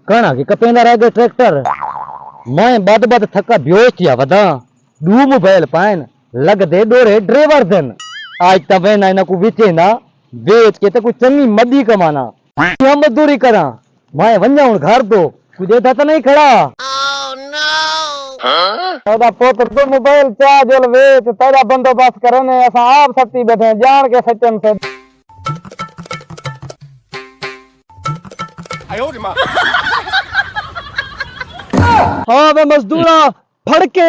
कहना कि कपेंदा रह गए ट्रैक्टर मैं बद बद थका बेहोश थिया वदा दू मोबाइल पाइन लग दे डोरे ड्राइवर दिन आज तवे ना इना को विचे ना बेच के तो कोई चंगी मदी कमाना हम मजदूरी करा मैं वन्या हूं घर दो तू देता तो नहीं खड़ा तेरा पुत्र तो मोबाइल चार्ज वेच तेरा बंदोबस्त करने असा आप सत्ती बैठे जान के सच्चन से हाँ वे मजदूरा फड़ के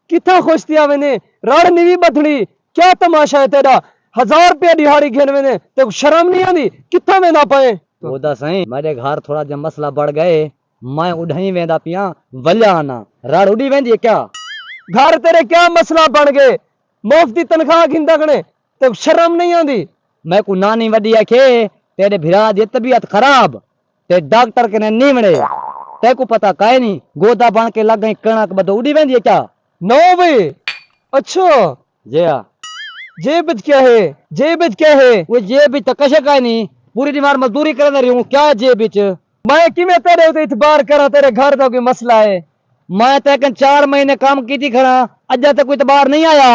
कितना खुश थिया मैंने रड़ नहीं बथड़ी क्या तमाशा है तेरा 1000 रुपया दिहाड़ी घेन मैंने ते शर्म नहीं आती कितना में ना पाए तो दस सही मेरे घर थोड़ा जब मसला बढ़ गए मैं उड़ाई वेंदा पिया वल्या आना रड़ उड़ी वेंदी है क्या घर तेरे क्या मसला बन गए मुफ्त की तनख्वाह घिंदा कने ते शर्म नहीं आती मैं को नानी वडी आखे तेरे भिरा दी तबीयत खराब ते डॉक्टर के नहीं मिले ते को पता काहे नहीं गोदा बन के लग गई कणक बद उड़ी वेंदी है क्या नो भाई अच्छा जेब क्या है वो जेब तो कशे का नहीं पूरी दीवार मजदूरी कर रही हूँ क्या जेब मैं किमें तेरे उते इतबार करा तेरे घर का कोई मसला है मैं तो 4 महीने काम की थी खड़ा अजा तक कोई इतबार नहीं आया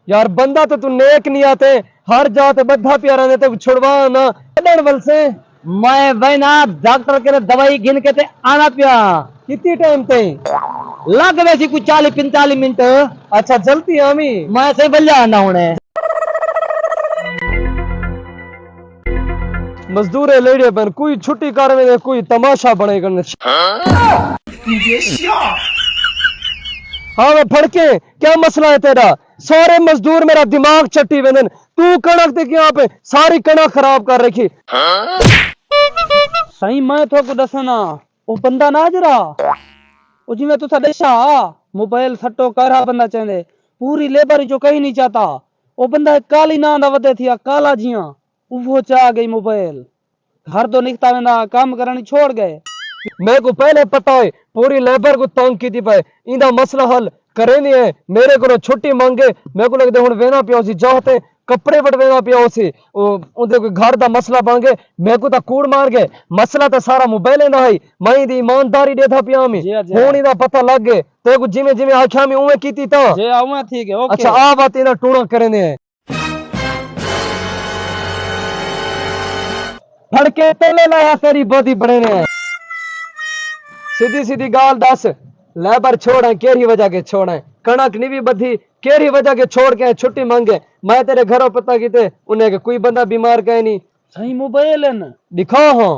यार बंदा तो तू नेक नहीं आते हर जाते बद्धा प्यारा ने तो छुड़वा ना वल से मैं भाई ना डॉक्टर के दवाई गिन के ते आना पिया कितनी टाइम ते लग वैसी कुछ 40-45 मिनट अच्छा जल्दी आमी मैं से बल्ला आना होने मजदूर लेडे पर कोई छुट्टी कर में कोई तमाशा बने करने हाँ मैं फड़के क्या मसला है तेरा सारे मजदूर मेरा दिमाग चट्टी वेंदन तू कणक ते क्या पे सारी कणक खराब कर रखी सही मैं तो को दसना वो बंदा ना जरा वो जिਵੇਂ तुसा दसा मोबाइल सट्टो करा बंदा चाहंदे पूरी लेबर जो कहीं नहीं चाहता वो बंदा काली ना दा वदे थिया काला जिया वो चाह गई मोबाइल घर तो निकता वेंदा काम करनी छोड़ गए मेरे को पहले पता है पूरी लेबर को तंग की थी पे इंदा मसला हल करे नहीं है मेरे को छुट्टी मांगे मेरे को लगदे हुन वेना पियो सी जाते कपड़े बटवेना पियो सी उनके कोई घर दा मसला बन गए मेरे को तो कूड़ मार गए मसला तो सारा मोबाइल ना है मैं दी ईमानदारी देता पिया मी हुन इदा पता लग गए ते को जिमे जिमे आख्या मी उवे कीती ता जे आवे ठीक है ओके अच्छा आ बात इना टूणा करने है फड़के तेले लाया तेरी बॉडी बड़े ने सीधी सीधी गाल दस लेबर छोड़े केरी वजह के छोड़े कणक नहीं भी बधी केरी वजह के छोड़ के छुट्टी मांगे मैं तेरे घरों पता कीते उन्हें के कोई बंदा बीमार कहे नहीं सही मोबाइल है ना दिखाओ हाँ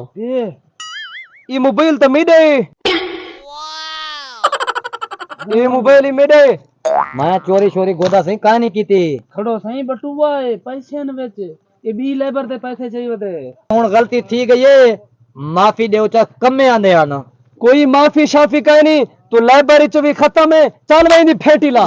ये मोबाइल तो मिले ये मोबाइल ही मिले मैं चोरी चोरी गोदा सही कहानी की थी खड़ो सही बटुआ है पैसे न बेच ये बी लेबर दे पैसे चाहिए थे हुन गलती थी गई है माफी देओ चा कमे आंदे आना कोई माफी शाफी कहे नहीं तो लाइब्रेरी च भी खत्म है चल वही फेटी ला